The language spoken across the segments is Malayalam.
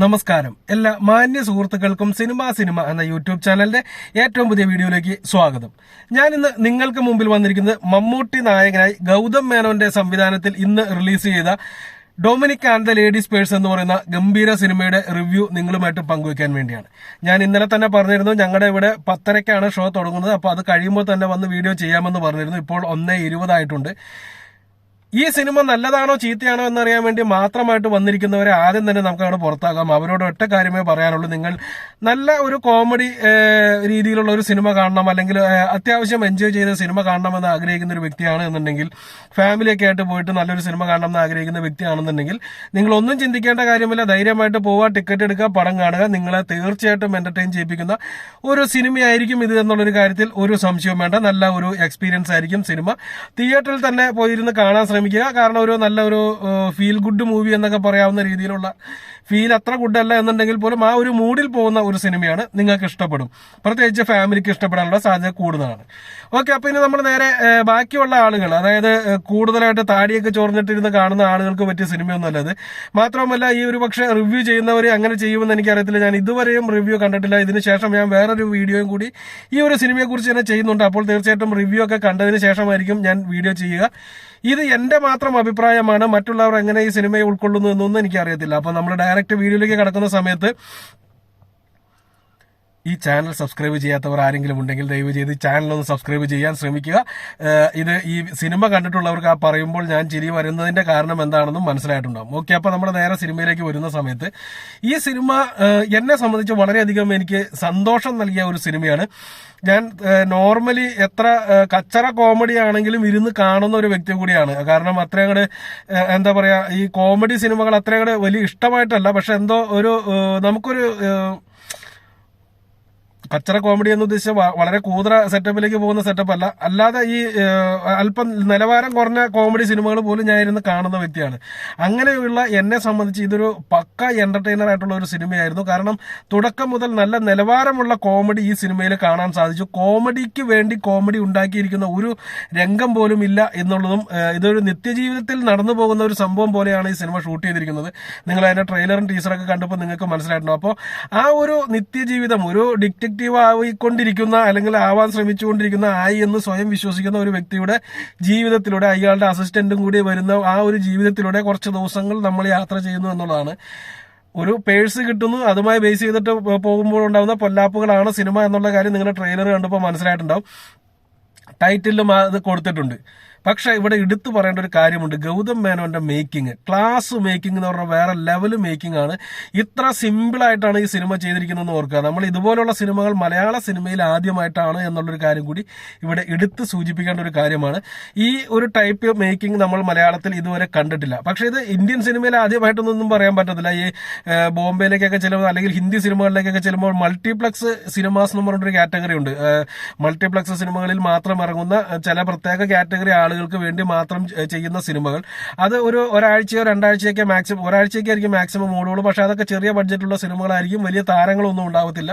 നമസ്കാരം. എല്ലാ മാന്യ സുഹൃത്തുക്കൾക്കും സിനിമ എന്ന യൂട്യൂബ് ചാനലിന്റെ ഏറ്റവും പുതിയ വീഡിയോയിലേക്ക് സ്വാഗതം. ഞാൻ ഇന്ന് നിങ്ങൾക്ക് മുമ്പിൽ വന്നിരിക്കുന്നത് മമ്മൂട്ടി നായകനായി ഗൗതം മേനോന്റെ സംവിധാനത്തിൽ ഇന്ന് റിലീസ് ചെയ്ത Dominic and the ladies purse എന്ന് പറയുന്ന ഗംഭീര സിനിമയുടെ റിവ്യൂ നിങ്ങളുമായിട്ട് പങ്കുവയ്ക്കാൻ വേണ്ടിയാണ്. ഞാൻ ഇന്നലെ തന്നെ പറഞ്ഞിരുന്നു, ഞങ്ങളുടെ ഇവിടെ 10:30ക്കാണ് ഷോ തുടങ്ങുന്നത്. അപ്പോൾ അത് കഴിയുമ്പോൾ തന്നെ വന്ന് വീഡിയോ ചെയ്യാമെന്ന് പറഞ്ഞിരുന്നു. ഇപ്പോൾ 1:20 ആയിട്ടുണ്ട്. ഈ സിനിമ നല്ലതാണോ ചീത്തയാണോ എന്നറിയാൻ വേണ്ടി മാത്രമായിട്ട് വന്നിരിക്കുന്നവരെ ആദ്യം തന്നെ നമുക്ക് അവിടെ പുറത്താക്കാം. അവരോട് ഒറ്റ കാര്യമേ പറയാനുള്ളൂ, നിങ്ങൾ നല്ല ഒരു കോമഡി രീതിയിലുള്ള ഒരു സിനിമ കാണണം, അല്ലെങ്കിൽ അത്യാവശ്യം എൻജോയ് ചെയ്ത സിനിമ കാണണമെന്ന് ആഗ്രഹിക്കുന്ന ഒരു വ്യക്തിയാണ് എന്നുണ്ടെങ്കിൽ, ഫാമിലിയൊക്കെ ആയിട്ട് പോയിട്ട് നല്ലൊരു സിനിമ കാണണം എന്ന് ആഗ്രഹിക്കുന്ന വ്യക്തിയാണെന്നുണ്ടെങ്കിൽ നിങ്ങൾ ഒന്നും ചിന്തിക്കേണ്ട കാര്യമില്ല. ധൈര്യമായിട്ട് പോവുക, ടിക്കറ്റ് എടുക്കുക, പടം കാണുക. നിങ്ങളെ തീർച്ചയായിട്ടും എന്റർടൈൻ ചെയ്യിപ്പിക്കുന്ന ഒരു സിനിമയായിരിക്കും ഇത് എന്നുള്ളൊരു കാര്യത്തിൽ ഒരു സംശയവും വേണ്ട. നല്ല ഒരു എക്സ്പീരിയൻസ് ആയിരിക്കും സിനിമ. തിയേറ്ററിൽ തന്നെ പോയിരുന്ന് കാണാൻ ശ്രമിക്കുക. കാരണം ഒരു നല്ല ഒരു ഫീൽ ഗുഡ് മൂവി എന്നൊക്കെ പറയാവുന്ന രീതിയിലുള്ള ഫീൽ അത്ര ഗുഡ് അല്ല എന്നുണ്ടെങ്കിൽ പോലും ആ ഒരു മൂഡിൽ പോകുന്ന ഒരു സിനിമയാണ്. നിങ്ങൾക്ക് ഇഷ്ടപ്പെടും, പ്രത്യേകിച്ച് ഫാമിലിക്ക് ഇഷ്ടപ്പെടാനുള്ള സാധ്യത കൂടുതലാണ്. ഓക്കെ, അപ്പൊ ഇനി നമ്മൾ നേരെ ബാക്കിയുള്ള ആളുകൾ, അതായത് കൂടുതലായിട്ട് താടിയൊക്കെ ചോർന്നിട്ടിരുന്ന് കാണുന്ന ആളുകൾക്ക് പറ്റിയ സിനിമയൊന്നുമല്ല ഇത്. മാത്രമല്ല, ഈ ഒരു പക്ഷെ റിവ്യൂ ചെയ്യുന്നവർ അങ്ങനെ ചെയ്യുമെന്ന് എനിക്കറിയത്തില്ല. ഞാൻ ഇതുവരെയും റിവ്യൂ കണ്ടിട്ടില്ല. ഇതിന് ശേഷം ഞാൻ വേറൊരു വീഡിയോയും കൂടി ഈ ഒരു സിനിമയെ കുറിച്ച് തന്നെ ചെയ്യുന്നുണ്ട്. അപ്പോൾ തീർച്ചയായിട്ടും റിവ്യൂ ഒക്കെ കണ്ടതിന് ശേഷമായിരിക്കും ഞാൻ വീഡിയോ ചെയ്യുക. ഇത് എന്റെ മാത്രം അഭിപ്രായമാണ്. മറ്റുള്ളവർ എങ്ങനെ ഈ സിനിമയെ ഉൾക്കൊള്ളുന്നു എന്നൊന്നും എനിക്കറിയത്തില്ല. അപ്പൊ നമ്മൾ ഡയറക്റ്റ് വീഡിയോയിലേക്ക് കടക്കുന്ന സമയത്ത് ഈ ചാനൽ സബ്സ്ക്രൈബ് ചെയ്യാത്തവർ ആരെങ്കിലും ഉണ്ടെങ്കിൽ ദയവ് ചെയ്ത് ചാനലൊന്ന് സബ്സ്ക്രൈബ് ചെയ്യാൻ ശ്രമിക്കുക. ഇത് ഈ സിനിമ കണ്ടിട്ടുള്ളവർക്ക് ആ പറയുമ്പോൾ ഞാൻ ചിരി വരുന്നതിന്റെ കാരണം എന്താണെന്നും മനസ്സിലായിട്ടുണ്ടാവും. ഓക്കെ, അപ്പൊ നമ്മൾ നേരെ സിനിമയിലേക്ക് വരുന്ന സമയത്ത് ഈ സിനിമ എന്നെ സംബന്ധിച്ച് വളരെയധികം എനിക്ക് സന്തോഷം നൽകിയ ഒരു സിനിമയാണ്. ഞാൻ നോർമലി എത്ര കച്ചറ കോമഡി ആണെങ്കിലും ഇരുന്ന് കാണുന്ന ഒരു വ്യക്തി കൂടിയാണ്. കാരണം അത്രയും കൂടെ എന്താ പറയാ, ഈ കോമഡി സിനിമകൾ അത്രയും കൂടെ വലിയ ഇഷ്ടമായിട്ടല്ല, പക്ഷെ എന്തോ ഒരു നമുക്കൊരു കച്ചറ കോമഡി എന്ന് ഉദ്ദേശിച്ച വളരെ കൂതറ സെറ്റപ്പിലേക്ക് പോകുന്ന സെറ്റപ്പ് അല്ല, അല്ലാതെ ഈ അല്പം നിലവാരം കുറഞ്ഞ കോമഡി സിനിമകൾ പോലും ഞാൻ ഇരുന്ന് കാണുന്ന വ്യക്തിയാണ്. അങ്ങനെയുള്ള എന്നെ സംബന്ധിച്ച് ഇതൊരു പക്ക എന്റർടൈനർ ആയിട്ടുള്ള ഒരു സിനിമയായിരുന്നു. കാരണം തുടക്കം മുതൽ നല്ല നിലവാരമുള്ള കോമഡി ഈ സിനിമയിൽ കാണാൻ സാധിച്ചു. കോമഡിക്ക് വേണ്ടി കോമഡി ഉണ്ടാക്കിയിരിക്കുന്ന ഒരു രംഗം പോലും ഇല്ല എന്നുള്ളതും, ഇതൊരു നിത്യജീവിതത്തിൽ നടന്നു പോകുന്ന ഒരു സംഭവം പോലെയാണ് ഈ സിനിമ ഷൂട്ട് ചെയ്തിരിക്കുന്നത്. നിങ്ങൾ അതിന്റെ ട്രെയിലറും ടീസറൊക്കെ കണ്ടപ്പോൾ നിങ്ങൾക്ക് മനസ്സിലായിട്ടുണ്ടോ. അപ്പോൾ ആ ഒരു നിത്യജീവിതം, ഒരു ഡിറ്റക്റ്റീവ് ആയിക്കൊണ്ടിരിക്കുന്ന അല്ലെങ്കിൽ ആവാൻ ശ്രമിച്ചുകൊണ്ടിരിക്കുന്ന എന്ന് സ്വയം വിശ്വസിക്കുന്ന ഒരു വ്യക്തിയുടെ ജീവിതത്തിലൂടെ, അയാളുടെ അസിസ്റ്റന്റും കൂടി വരുന്ന ആ ഒരു ജീവിതത്തിലൂടെ കുറച്ച് ദിവസങ്ങൾ നമ്മൾ യാത്ര ചെയ്യുന്നു എന്നുള്ളതാണ്. ഒരു പേഴ്സ് കിട്ടുന്നു, അതുമായി ബേസ് ചെയ്തിട്ട് പോകുമ്പോൾ ഉണ്ടാകുന്ന പൊല്ലാപ്പുകളാണ് സിനിമ എന്നുള്ള കാര്യം നിങ്ങളുടെ ട്രെയിലർ കണ്ടപ്പോൾ മനസ്സിലായിട്ടുണ്ടാവും. ടൈറ്റിലും അത് കൊടുത്തിട്ടുണ്ട്. പക്ഷെ ഇവിടെ എടുത്തു പറയേണ്ട ഒരു കാര്യമുണ്ട്. ഗൗതം മേനോന്റെ മേക്കിംഗ്, ക്ലാസ് മേക്കിംഗ് എന്ന് പറഞ്ഞാൽ വേറെ ലെവൽ മേക്കിംഗ് ആണ്. ഇത്ര സിമ്പിൾ ആയിട്ടാണ് ഈ സിനിമ ചെയ്തിരിക്കുന്നതെന്ന് ഓർക്കുക. നമ്മൾ ഇതുപോലുള്ള സിനിമകൾ മലയാള സിനിമയിൽ ആദ്യമായിട്ടാണ് എന്നുള്ളൊരു കാര്യം കൂടി ഇവിടെ എടുത്ത് സൂചിപ്പിക്കേണ്ട ഒരു കാര്യമാണ്. ഈ ഒരു ടൈപ്പ് മേക്കിംഗ് നമ്മൾ മലയാളത്തിൽ ഇതുവരെ കണ്ടിട്ടില്ല. പക്ഷെ ഇത് ഇന്ത്യൻ സിനിമയിൽ ആദ്യമായിട്ടൊന്നും പറയാൻ പറ്റത്തില്ല. ഈ ബോംബെയിലേക്കൊക്കെ ചെല്ലുമ്പോൾ അല്ലെങ്കിൽ ഹിന്ദി സിനിമകളിലേക്കൊക്കെ ചെല്ലുമ്പോൾ മൾട്ടിപ്ലക്സ് സിനിമാസ് എന്ന് പറഞ്ഞൊരു കാറ്റഗറി ഉണ്ട്. മൾട്ടിപ്ലക്സ് സിനിമകളിൽ മാത്രം ഇറങ്ങുന്ന ചില പ്രത്യേക കാറ്റഗറി ആളുകൾക്ക് വേണ്ടി മാത്രം ചെയ്യുന്ന സിനിമകൾ. അത് ഒരാഴ്ചയോ രണ്ടാഴ്ചയൊക്കെ മാക്സിമം, ഒരാഴ്ചയ്ക്കായിരിക്കും മാക്സിമം ഓടുള്ളൂ. പക്ഷെ അതൊക്കെ ചെറിയ ബഡ്ജറ്റുള്ള സിനിമകളായിരിക്കും, വലിയ താരങ്ങളൊന്നും ഉണ്ടാവത്തില്ല.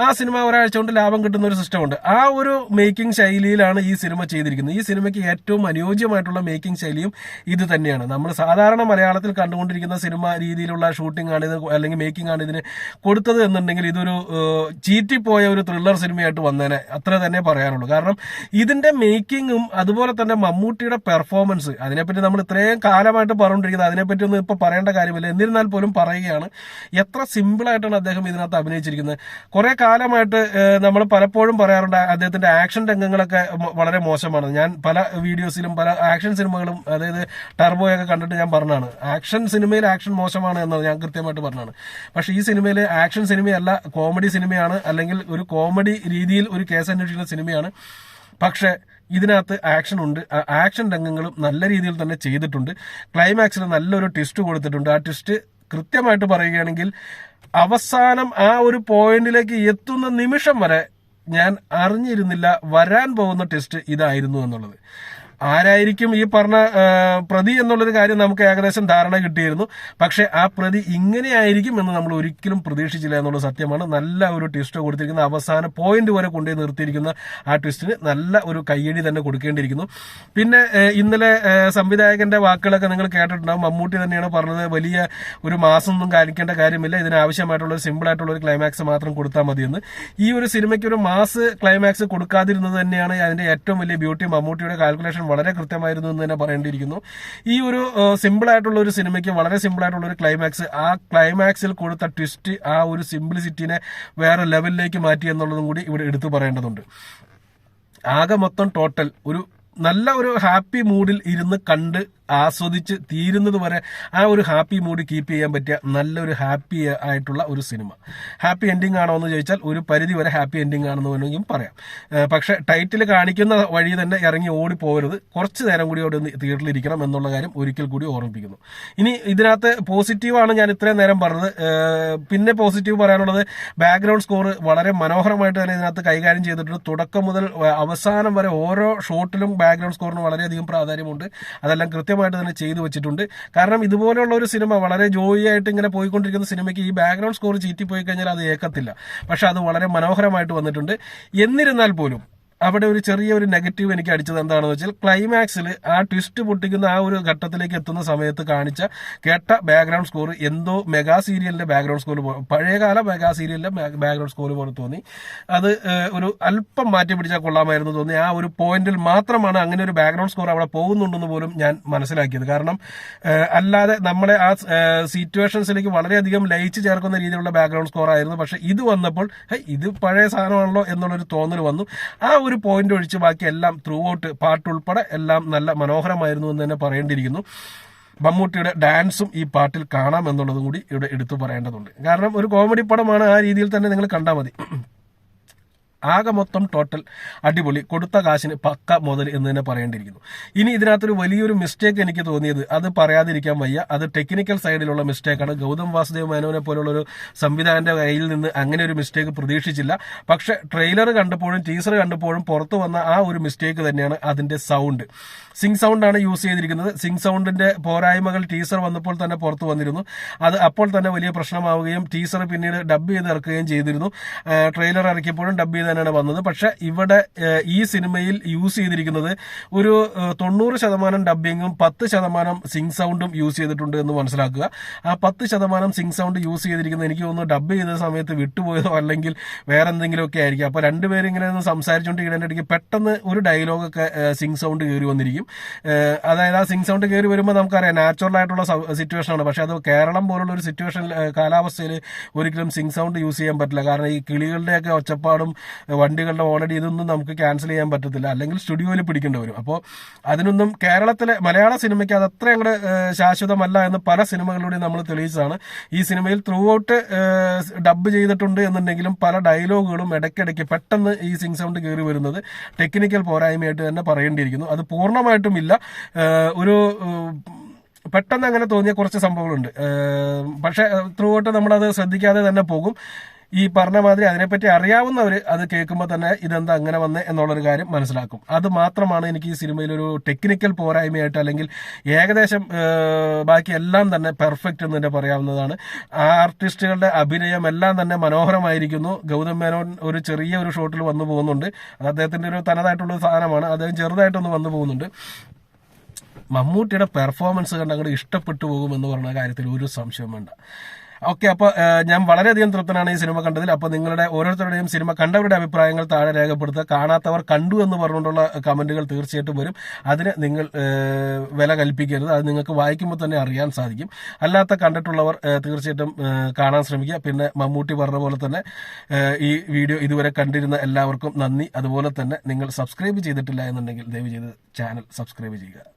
ആ സിനിമ ഒരാഴ്ച കൊണ്ട് ലാഭം കിട്ടുന്ന ഒരു സിസ്റ്റം ഉണ്ട്. ആ ഒരു മേക്കിംഗ് ശൈലിയിലാണ് ഈ സിനിമ ചെയ്തിരിക്കുന്നത്. ഈ സിനിമയ്ക്ക് ഏറ്റവും അനുയോജ്യമായിട്ടുള്ള മേക്കിംഗ് ശൈലിയും ഇത് തന്നെയാണ്. നമ്മൾ സാധാരണ മലയാളത്തിൽ കണ്ടുകൊണ്ടിരിക്കുന്ന സിനിമ രീതിയിലുള്ള ഷൂട്ടിംഗ് ആണ് ഇത്, അല്ലെങ്കിൽ മേക്കിംഗ് ആണ് ഇതിന് കൊടുത്തത് എന്നുണ്ടെങ്കിൽ ഇതൊരു ചീറ്റിപ്പോയ ഒരു ത്രില്ലർ സിനിമയായിട്ട് വന്നേനെ, അത്ര തന്നെ പറയാനുള്ളൂ. കാരണം ഇതിന്റെ മേക്കിങ്ങും അതുപോലെ തന്നെ മമ്മൂട്ടിയുടെ പെർഫോമൻസ്, അതിനെപ്പറ്റി നമ്മൾ ഇത്രയും കാലമായിട്ട് പറഞ്ഞുകൊണ്ടിരിക്കുന്നത്, അതിനെപ്പറ്റി ഒന്നും ഇപ്പൊ പറയേണ്ട കാര്യമില്ല. എന്നിരുന്നാൽ പോലും പറയുകയാണ്, എത്ര സിമ്പിൾ ആയിട്ടാണ് അദ്ദേഹം ഇതിനകത്ത് അഭിനയിച്ചിരിക്കുന്നത്. കുറെ കാലമായിട്ട് നമ്മൾ പലപ്പോഴും പറയാറുണ്ട് അദ്ദേഹത്തിന്റെ ആക്ഷൻ രംഗങ്ങളൊക്കെ വളരെ മോശമാണ്. ഞാൻ പല വീഡിയോസിലും പല ആക്ഷൻ സിനിമകളും, അതായത് ടർബോയൊക്കെ കണ്ടിട്ട് ഞാൻ പറഞ്ഞാണ് ആക്ഷൻ സിനിമയിൽ ആക്ഷൻ മോശമാണ് എന്നത് ഞാൻ കൃത്യമായിട്ട് പറഞ്ഞാണ്. പക്ഷെ ഈ സിനിമയിൽ ആക്ഷൻ സിനിമയല്ല, കോമഡി സിനിമയാണ്, അല്ലെങ്കിൽ ഒരു കോമഡി രീതിയിൽ ഒരു കേസ് അന്വേഷിക്കുന്ന സിനിമയാണ്. പക്ഷെ ഇതിനകത്ത് ആക്ഷൻ ഉണ്ട്. ആക്ഷൻ രംഗങ്ങളും നല്ല രീതിയിൽ തന്നെ ചെയ്തിട്ടുണ്ട്. ക്ലൈമാക്സിൽ നല്ലൊരു ട്വിസ്റ്റ് കൊടുത്തിട്ടുണ്ട്. ആ ട്വിസ്റ്റ് കൃത്യമായിട്ട് പറയുകയാണെങ്കിൽ അവസാനം ആ ഒരു പോയിന്റിലേക്ക് എത്തുന്ന നിമിഷം വരെ ഞാൻ അറിഞ്ഞിരുന്നില്ല വരാൻ പോകുന്ന ട്വിസ്റ്റ് ഇതായിരുന്നു എന്നുള്ളത്. ആരായിരിക്കും ഈ പറഞ്ഞ പ്രതി എന്നുള്ളൊരു കാര്യം നമുക്ക് ഏകദേശം ധാരണ കിട്ടിയിരുന്നു. പക്ഷെ ആ പ്രതി ഇങ്ങനെയായിരിക്കും എന്ന് നമ്മൾ ഒരിക്കലും പ്രതീക്ഷിച്ചില്ല എന്നുള്ളത് സത്യമാണ്. നല്ല ഒരു ട്വിസ്റ്റ് കൊടുത്തിരിക്കുന്ന അവസാന പോയിന്റ് വരെ കൊണ്ടുപോയി നിർത്തിയിരിക്കുന്ന ആ ട്വിസ്റ്റിന് നല്ല ഒരു കയ്യടി തന്നെ കൊടുക്കേണ്ടിയിരിക്കുന്നു. പിന്നെ ഇന്നലെ സംവിധായകന്റെ വാക്കുകളൊക്കെ നിങ്ങൾ കേട്ടിട്ടുണ്ടാവും. മമ്മൂട്ടി തന്നെയാണ് പറഞ്ഞത്, വലിയ ഒരു മാസം ഒന്നും കാണിക്കേണ്ട കാര്യമില്ല, ഇതിനാവശ്യമായിട്ടുള്ള ഒരു സിമ്പിൾ ആയിട്ടുള്ള ഒരു ക്ലൈമാക്സ് മാത്രം കൊടുത്താൽ മതിയെന്ന്. ഈ ഒരു സിനിമയ്ക്ക് ഒരു മാസ് ക്ലൈമാക്സ് കൊടുക്കാതിരുന്നത് തന്നെയാണ് അതിന്റെ ഏറ്റവും വലിയ ബ്യൂട്ടി. മമ്മൂട്ടിയുടെ കാൽക്കുലേഷൻ വളരെ കൃത്യമായിരുന്നു എന്ന് തന്നെ പറയേണ്ടിയിരിക്കുന്നു. ഈ ഒരു സിമ്പിൾ ആയിട്ടുള്ള ഒരു സിനിമയ്ക്ക് വളരെ സിമ്പിൾ ആയിട്ടുള്ള ഒരു ക്ലൈമാക്സ്, ആ ക്ലൈമാക്സിൽ കൊടുത്ത ട്വിസ്റ്റ് ആ ഒരു സിംപ്ലിസിറ്റിനെ വേറെ ലെവലിലേക്ക് മാറ്റി എന്നുള്ളതും കൂടി ഇവിടെ എടുത്തു പറയേണ്ടതുണ്ട്. ആകെ മൊത്തം ടോട്ടൽ ഒരു നല്ല ഒരു ഹാപ്പി മൂഡിൽ ഇരുന്ന് കണ്ട് ആസ്വദിച്ച് തീരുന്നത് വരെ ആ ഒരു ഹാപ്പി മൂഡ് കീപ്പ് ചെയ്യാൻ പറ്റിയ നല്ലൊരു ഹാപ്പി ആയിട്ടുള്ള ഒരു സിനിമ. ഹാപ്പി എൻഡിങ് ആണോ എന്ന് ചോദിച്ചാൽ ഒരു പരിധി വരെ ഹാപ്പി എൻഡിങ് ആണെന്ന് വേണമെങ്കിലും പറയാം. പക്ഷെ ടൈറ്റിൽ കാണിക്കുന്ന വഴി തന്നെ ഇറങ്ങി ഓടി പോകരുത്, കുറച്ച് നേരം കൂടി അവിടെ തിയേറ്ററിൽ ഇരിക്കണം എന്നുള്ള കാര്യം ഒരിക്കൽ കൂടി ഓർമ്മിപ്പിക്കുന്നു. ഇനി ഇതിനകത്ത് പോസിറ്റീവാണ് ഞാൻ ഇത്രയും നേരം പറഞ്ഞത്. പിന്നെ പോസിറ്റീവ് പറയാനുള്ളത് ബാക്ക്ഗ്രൗണ്ട് സ്കോർ വളരെ മനോഹരമായിട്ട് തന്നെ ഇതിനകത്ത് കൈകാര്യം ചെയ്തിട്ടുണ്ട്. തുടക്കം മുതൽ അവസാനം വരെ ഓരോ ഷോട്ടിലും ബാക്ക്ഗ്രൗണ്ട് സ്കോറിന് വളരെയധികം പ്രാധാന്യമുണ്ട്. അതെല്ലാം കൃത്യമായിട്ട് തന്നെ ചെയ്തു വെച്ചിട്ടുണ്ട്. കാരണം ഇതുപോലെയുള്ള ഒരു സിനിമ വളരെ ജോയി ആയിട്ട് ഇങ്ങനെ പോയിക്കൊണ്ടിരിക്കുന്ന സിനിമയ്ക്ക് ഈ ബാക്ക്ഗ്രൗണ്ട് സ്കോർ ചീറ്റിപ്പോയി കഴിഞ്ഞാൽ അത് ഏക്കത്തില്ല. പക്ഷെ അത് വളരെ മനോഹരമായിട്ട് വന്നിട്ടുണ്ട്. എന്നിരുന്നാൽ പോലും അവിടെ ഒരു ചെറിയൊരു നെഗറ്റീവ് എനിക്ക് അടിച്ചത് എന്താണെന്ന് വെച്ചാൽ ക്ലൈമാക്സിൽ ആ ട്വിസ്റ്റ് പൊട്ടിക്കുന്ന ആ ഒരു ഘട്ടത്തിലേക്ക് എത്തുന്ന സമയത്ത് കാണിച്ച കേട്ട ബാക്ക്ഗ്രൗണ്ട് സ്കോർ എന്തോ മെഗാ സീരിയലിന്റെ ബാക്ക്ഗ്രൗണ്ട് സ്കോർ പഴയകാല മെഗാ സീരിയലിന്റെ ബാക്ക്ഗ്രൗണ്ട് സ്കോർ പോലെ തോന്നി. അത് ഒരു അല്പം മാറ്റി പിടിച്ചാൽ കൊള്ളാമായിരുന്നു തോന്നി. ആ ഒരു പോയിന്റിൽ മാത്രമാണ് അങ്ങനെ ഒരു ബാക്ക്ഗ്രൗണ്ട് സ്കോർ അവിടെ പോകുന്നുണ്ടെന്ന് പോലും ഞാൻ മനസ്സിലാക്കിയത്. കാരണം അല്ലാതെ നമ്മളെ ആ സിറ്റുവേഷൻസിലേക്ക് വളരെയധികം ലയിച്ച് ചേർക്കുന്ന രീതിയിലുള്ള ബാക്ക്ഗ്രൗണ്ട് സ്കോർ ആയിരുന്നു. പക്ഷെ ഇത് വന്നപ്പോൾ ഇത് പഴയ സാധനമാണല്ലോ എന്നുള്ളൊരു തോന്നൽ വന്നു. ആ ഒരു പോയിന്റ് ഒഴിച്ച് ബാക്കി എല്ലാം ത്രൂ ഔട്ട് പാട്ട് ഉൾപ്പെടെ എല്ലാം നല്ല മനോഹരമായിരുന്നു എന്ന് തന്നെ പറയേണ്ടിയിരിക്കുന്നു. മമ്മൂട്ടിയുടെ ഡാൻസും ഈ പാട്ടിൽ കാണാം എന്നുള്ളതും കൂടി ഇവിടെ എടുത്തു പറയേണ്ടതുണ്ട്. കാരണം ഒരു കോമഡി പടമാണ്, ആ രീതിയിൽ തന്നെ നിങ്ങൾ കണ്ടാൽ മതി. ആകെ മൊത്തം ടോട്ടൽ അടിപൊളി, കൊടുത്ത കാശിന് പക്ക മുതൽ എന്ന് തന്നെ പറയേണ്ടിയിരിക്കുന്നു. ഇനി ഇതിനകത്തൊരു വലിയൊരു മിസ്റ്റേക്ക് എനിക്ക് തോന്നിയത്, അത് പറയാതിരിക്കാൻ വയ്യ, അത് ടെക്നിക്കൽ സൈഡിലുള്ള മിസ്റ്റേക്കാണ്. ഗൗതം വാസുദേവ് മേനോനെ പോലുള്ള ഒരു സംവിധായകന്റെ കയ്യിൽ നിന്ന് അങ്ങനെ ഒരു മിസ്റ്റേക്ക് പ്രതീക്ഷിച്ചില്ല. പക്ഷെ ട്രെയിലർ കണ്ടപ്പോഴും ടീസർ കണ്ടപ്പോഴും പുറത്തു വന്ന ആ ഒരു മിസ്റ്റേക്ക് തന്നെയാണ് അതിന്റെ സൗണ്ട്. സിങ് സൗണ്ട് ആണ് യൂസ് ചെയ്തിരിക്കുന്നത്. സിങ് സൗണ്ടിന്റെ പോരായ്മകൾ ടീസർ വന്നപ്പോൾ തന്നെ പുറത്തു വന്നിരുന്നു. അത് അപ്പോൾ തന്നെ വലിയ പ്രശ്നമാവുകയും ടീസർ പിന്നീട് ഡബ് ചെയ്ത് ഇറക്കുകയും ചെയ്തിരുന്നു. ട്രെയിലർ ഇറക്കിയപ്പോഴും ഡബ് ചെയ്ത് തന്നെയാണ് വന്നത്. പക്ഷെ ഇവിടെ ഈ സിനിമയിൽ യൂസ് ചെയ്തിരിക്കുന്നത് ഒരു 90% ഡബിങ്ങും 10% സിങ് സൗണ്ടും യൂസ് ചെയ്തിട്ടുണ്ട് എന്ന് മനസ്സിലാക്കുക. ആ 10% സിങ് സൗണ്ട് യൂസ് ചെയ്തിരിക്കുന്നത് എനിക്ക് തോന്നുന്നു ഡബ് ചെയ്ത സമയത്ത് വിട്ടുപോയതോ അല്ലെങ്കിൽ വേറെ എന്തെങ്കിലുമൊക്കെ ആയിരിക്കും. അപ്പൊ രണ്ടുപേരും ഇങ്ങനെ ഒന്ന് സംസാരിച്ചുകൊണ്ടിരിക്കുന്നതിന്റെ ഇടയ്ക്ക് പെട്ടെന്ന് ഒരു ഡയലോഗൊക്കെ സിങ് സൗണ്ട് കയറി വന്നിരിക്കും. അതായത് ആ സിങ് സൗണ്ട് കയറി വരുമ്പോൾ നമുക്കറിയാം നാച്ചുറൽ ആയിട്ടുള്ള സിറ്റുവേഷൻ ആണ്. പക്ഷെ അത് കേരളം പോലുള്ള ഒരു സിറ്റുവേഷൻ കാലാവസ്ഥയിൽ ഒരിക്കലും സിങ് സൗണ്ട് യൂസ് ചെയ്യാൻ പറ്റില്ല. കാരണം ഈ കിളികളുടെയൊക്കെ ഒച്ചപ്പാടും വണ്ടികളുടെ ഓൾറെഡി ഇതൊന്നും നമുക്ക് ക്യാൻസൽ ചെയ്യാൻ പറ്റത്തില്ല, അല്ലെങ്കിൽ സ്റ്റുഡിയോയിൽ പിടിക്കേണ്ടി വരും. അപ്പോൾ അതിനൊന്നും കേരളത്തിലെ മലയാള സിനിമയ്ക്ക് അത് അത്ര അങ്ങോട്ട് ശാശ്വതമല്ല എന്ന് പല സിനിമകളിലൂടെ നമ്മൾ തെളിയിച്ചതാണ്. ഈ സിനിമയിൽ ത്രൂ ഔട്ട് ഡബ് ചെയ്തിട്ടുണ്ട് എന്നുണ്ടെങ്കിലും പല ഡയലോഗുകളും ഇടയ്ക്കിടയ്ക്ക് പെട്ടെന്ന് ഈ സിങ് സൗണ്ട് കയറി വരുന്നത് ടെക്നിക്കൽ പോരായ്മയായിട്ട് തന്നെ പറയേണ്ടിയിരിക്കുന്നു. അത് പൂർണ്ണമായിട്ടും ഇല്ല, ഒരു പെട്ടെന്ന് അങ്ങനെ തോന്നിയ കുറച്ച് സംഭവങ്ങളുണ്ട്. പക്ഷെ ത്രൂ ഔട്ട് നമ്മളത് ശ്രദ്ധിക്കാതെ തന്നെ പോകും. ഈ പറഞ്ഞ മാതിരി അതിനെപ്പറ്റി അറിയാവുന്നവർ അത് കേൾക്കുമ്പോൾ തന്നെ ഇതെന്താ അങ്ങനെ വന്നേ എന്നുള്ളൊരു കാര്യം മനസ്സിലാക്കും. അത് മാത്രമാണ് എനിക്ക് ഈ സിനിമയിലൊരു ടെക്നിക്കൽ പോരായ്മയായിട്ട്, അല്ലെങ്കിൽ ഏകദേശം ബാക്കി എല്ലാം തന്നെ പെർഫെക്റ്റ് എന്ന് തന്നെ പറയാവുന്നതാണ്. ആർട്ടിസ്റ്റുകളുടെ അഭിനയം എല്ലാം തന്നെ മനോഹരമായിരിക്കുന്നു. ഗൗതം മേനോൻ ഒരു ചെറിയ ഒരു ഷോട്ടിൽ വന്നു പോകുന്നുണ്ട്. അത് അദ്ദേഹത്തിന്റെ ഒരു തനതായിട്ടുള്ള സാധനമാണ്. അദ്ദേഹം ചെറുതായിട്ടൊന്ന് വന്നു പോകുന്നുണ്ട്. മമ്മൂട്ടിയുടെ പെർഫോമൻസ് കണ്ട് അങ്ങോട്ട് ഇഷ്ടപ്പെട്ടു പോകുമെന്ന് പറഞ്ഞ കാര്യത്തിൽ ഒരു സംശയം വേണ്ട. ഓക്കെ, അപ്പൊ ഞാൻ വളരെയധികം തൃപ്തനാണ് ഈ സിനിമ കണ്ടതിൽ. അപ്പൊ നിങ്ങളുടെ ഓരോരുത്തരുടെയും സിനിമ കണ്ടവരുടെ അഭിപ്രായങ്ങൾ താഴെ രേഖപ്പെടുത്തുക. കാണാത്തവർ കണ്ടു എന്ന് പറഞ്ഞുകൊണ്ടുള്ള കമന്റുകൾ തീർച്ചയായിട്ടും വരും. അതിന് നിങ്ങൾ വില കൽപ്പിക്കരുത്. അത് നിങ്ങൾക്ക് വായിക്കുമ്പോൾ തന്നെ അറിയാൻ സാധിക്കും. അല്ലാത്ത കണ്ടിട്ടുള്ളവർ തീർച്ചയായിട്ടും കാണാൻ ശ്രമിക്കുക. പിന്നെ മമ്മൂട്ടി പറഞ്ഞ പോലെ തന്നെ ഈ വീഡിയോ ഇതുവരെ കണ്ടിരുന്ന എല്ലാവർക്കും നന്ദി. അതുപോലെ തന്നെ നിങ്ങൾ സബ്സ്ക്രൈബ് ചെയ്തിട്ടില്ല എന്നുണ്ടെങ്കിൽ ദയവ് ചെയ്ത് ചാനൽ സബ്സ്ക്രൈബ് ചെയ്യുക.